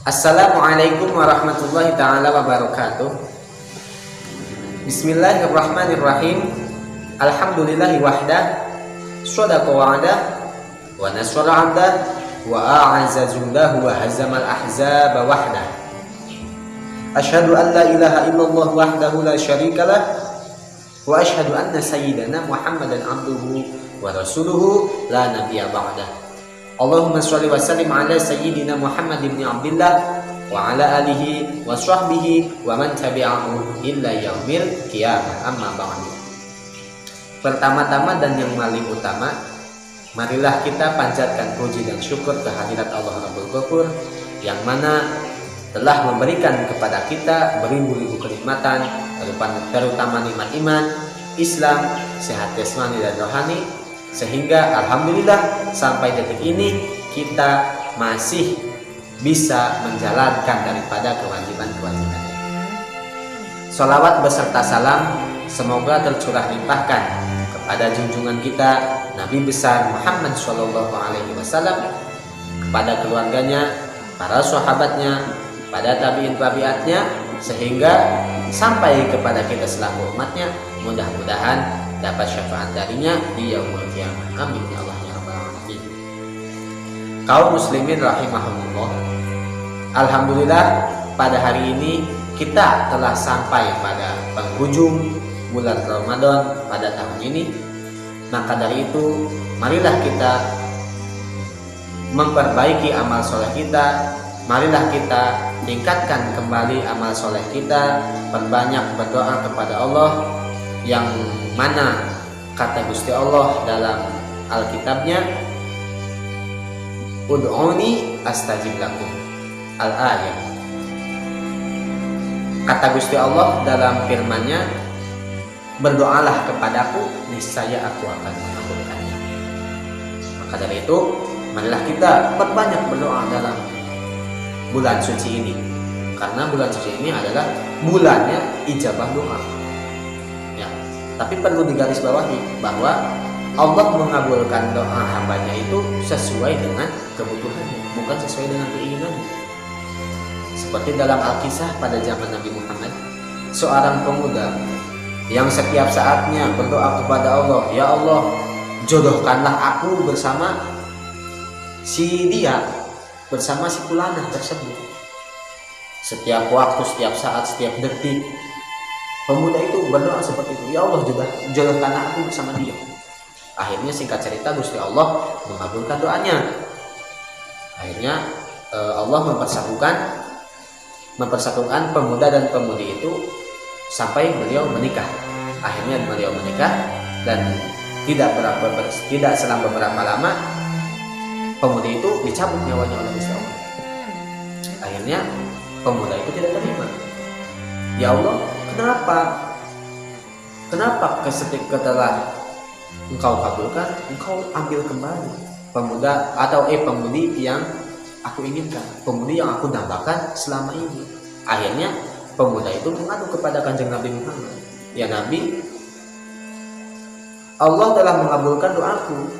Assalamualaikum warahmatullahi ta'ala wabarakatuh. Bismillahirrahmanirrahim. Alhamdulillahi wahdah, shadaqa wa'adah, wa naswara abdah, wa a'azza jundah, wa hazamal ahzaba wahdah. Ashhadu an la ilaha illallah wahdahu la syarikalah, wa ashhadu anna sayyidana Muhammadan abduhu wa rasuluhu la nabiyya ba'dah. Allahumma sholli wa sallim ala sayyidina Muhammad ibn Abdillah wa ala alihi wa sahbihi wa man tabi'ahu illa yaumil qiyamah, amma ba'du. Pertama-tama dan yang paling utama, marilah kita panjatkan puji dan syukur kehadirat Allah Rabbul Ghafur yang mana telah memberikan kepada kita beribu-ribu kenikmatan, terutama nikmat iman, Islam, sehat jasmani dan rohani, sehingga alhamdulillah sampai detik ini kita masih bisa menjalankan daripada kewajiban-kewajiban. Sholawat beserta salam semoga tercurah limpahkan kepada junjungan kita Nabi besar Muhammad SAW, kepada keluarganya, para sahabatnya, pada tabi'in tabi'atnya, sehingga sampai kepada kita selaku umatnya. Mudah-mudahan dapat syafaat darinya di yaumul qiyamah. Amin ya Allah ya rabbal alamin. Kaum muslimin rahimahumullah, alhamdulillah pada hari ini kita telah sampai pada penghujung bulan Ramadan pada tahun ini. Maka dari itu marilah kita memperbaiki amal soleh kita, marilah kita tingkatkan kembali amal soleh kita, perbanyak berdoa kepada Allah, yang mana kata Gusti Allah dalam Alkitabnya, ud'uni astajib lakum, al-ayat. Kata Gusti Allah dalam firman-Nya, berdoalah kepadaku, niscaya aku akan mengabulkannya. Maka dari itu marilah kita perbanyak berdoa dalam bulan suci ini, karena bulan suci ini adalah bulannya ijabah doa. Tapi perlu digarisbawahi bahwa Allah mengabulkan doa hambanya itu sesuai dengan kebutuhannya, bukan sesuai dengan keinginannya. Seperti dalam Al-Kisah pada zaman Nabi Muhammad, seorang pemuda yang setiap saatnya berdoa kepada Allah, ya Allah, jodohkanlah aku bersama si dia, bersama si fulanah tersebut. Setiap waktu, setiap saat, setiap detik, pemuda itu berdoa seperti itu, ya Allah, jodohkan aku bersama dia. Akhirnya singkat cerita Gusti Allah mengabulkan doanya. Akhirnya Allah mempersatukan pemuda dan pemudi itu sampai beliau menikah. Akhirnya beliau menikah dan tidak selang beberapa lama pemudi itu dicabut nyawanya oleh Gusti Allah. Akhirnya pemuda itu tidak terima. Ya Allah, Kenapa ketika telah engkau kabulkan, engkau ambil kembali pemuda atau pemudi yang aku inginkan, pemudi yang aku dambakan selama ini? Akhirnya pemuda itu mengadu kepada Kanjeng Nabi Muhammad, ya Nabi, Allah telah mengabulkan doaku,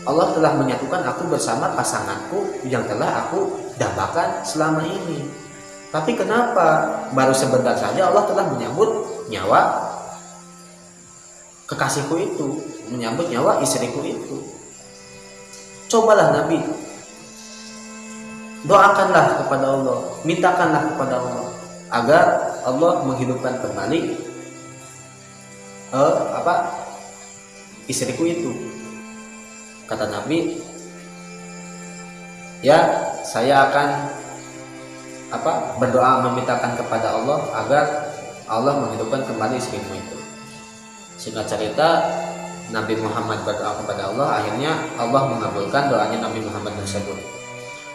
Allah telah menyatukan aku bersama pasanganku yang telah aku dambakan selama ini. Tapi kenapa baru sebentar saja Allah telah menyambut nyawa kekasihku itu, menyambut nyawa istriku itu? Cobalah Nabi, doakanlah kepada Allah, mintakanlah kepada Allah agar Allah menghidupkan kembali istriku itu. Kata Nabi, ya saya akan berdoa memintakan kepada Allah agar Allah menghidupkan kembali istrimu itu. Singkat cerita, Nabi Muhammad berdoa kepada Allah, akhirnya Allah mengabulkan doanya Nabi Muhammad tersebut.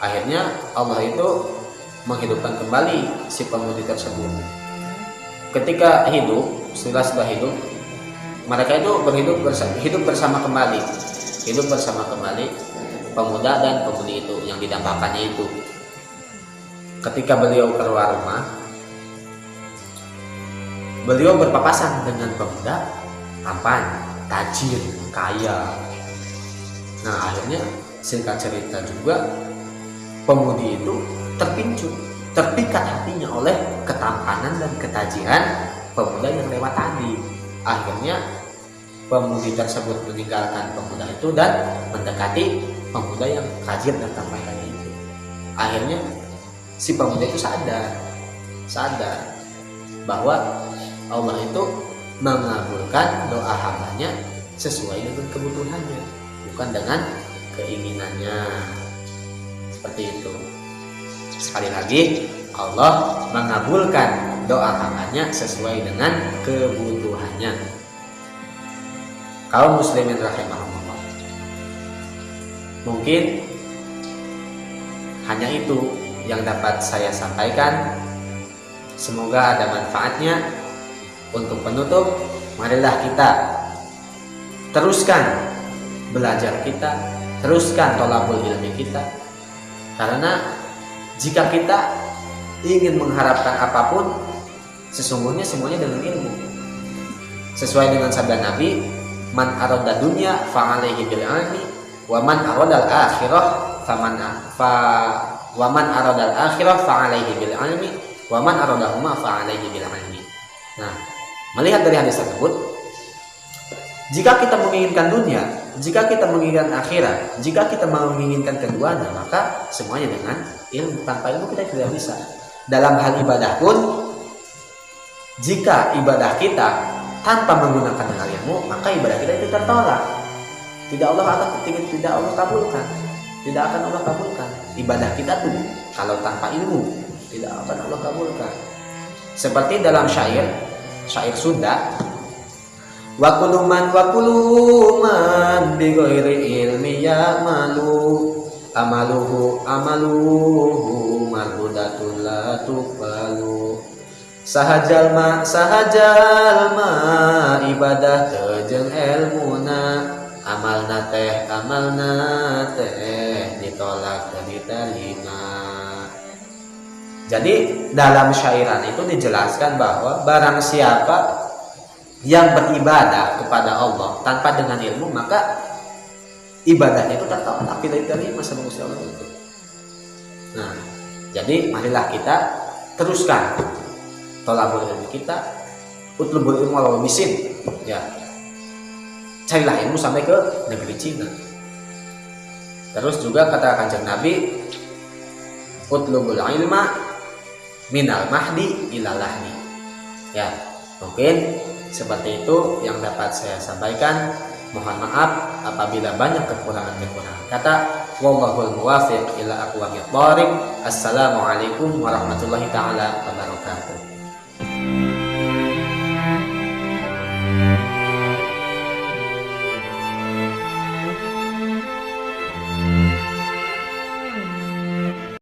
Akhirnya Allah itu menghidupkan kembali si pemudi tersebut. Ketika sudah hidup, mereka itu hidup bersama kembali pemuda dan pemudi itu yang didambakannya itu. Ketika beliau keluar rumah, beliau berpapasan dengan pemuda tampan, tajir, kaya. Nah akhirnya singkat cerita juga pemudi itu terpikat hatinya oleh ketampanan dan ketajihan pemuda yang lewat tadi. Akhirnya pemudi tersebut meninggalkan pemuda itu dan mendekati pemuda yang tajir dan tampan tadi itu. Akhirnya si pemuda itu sadar bahwa Allah itu mengabulkan doa hambanya sesuai dengan kebutuhannya, bukan dengan keinginannya. Seperti itu. Sekali lagi, Allah mengabulkan doa hambanya sesuai dengan kebutuhannya. Kaum muslimin rahimahumullah. Mungkin hanya itu yang dapat saya sampaikan. Semoga ada manfaatnya. Untuk penutup, marilah kita teruskan belajar kita, teruskan thalabul ilmi kita. Karena jika kita ingin mengharapkan apapun, sesungguhnya semuanya dengan ilmu. Sesuai dengan sabda Nabi, man arada dunya fa'alaihi bil ilmi, wa man arada al-akhirah wa man arada al-akhirah fa'alaihi bil ilmi, wa man aradahuma fa'alaihi bil ilmi. Nah, melihat dari hadis tersebut, jika kita menginginkan dunia, jika kita menginginkan akhirat, jika kita menginginkan keduanya, maka semuanya dengan ilmu. Tanpa ilmu kita tidak bisa. Dalam hal ibadah pun, jika ibadah kita tanpa menggunakan dengan ilmu, maka ibadah kita itu tertolak. Tidak Allah kabulkan. Tidak akan Allah kabulkan. Ibadah kita tuh kalau tanpa ilmu tidak akan Allah kabulkan. Seperti dalam syair Sunda, wa kullu man bi ghairi ilmi amaluhu mardudatun la tuqbalu. Sahajal ma ibadah jeung ilmuna, amalna teh ditolak dan diterima. Jadi dalam syairan itu dijelaskan bahwa barang siapa yang beribadah kepada Allah tanpa dengan ilmu, maka ibadahnya itu tertolak, tidak diterima sama Gusti Allah itu. Nah, jadi marilah kita teruskan thalabul ilmi kita, utlubul ilmu walau bisin. Ya, carilah ilmu sampai ke negeri Cina. Terus juga kata Kanjeng Nabi, utlubul ilma minal mahdi ilal lahdi. Ya, mungkin seperti itu yang dapat saya sampaikan. Mohon maaf apabila banyak kekurangan kata. Wallahul muwaffiq ila aqwamit thoriq. Assalamualaikum warahmatullahi taala wabarakatuh.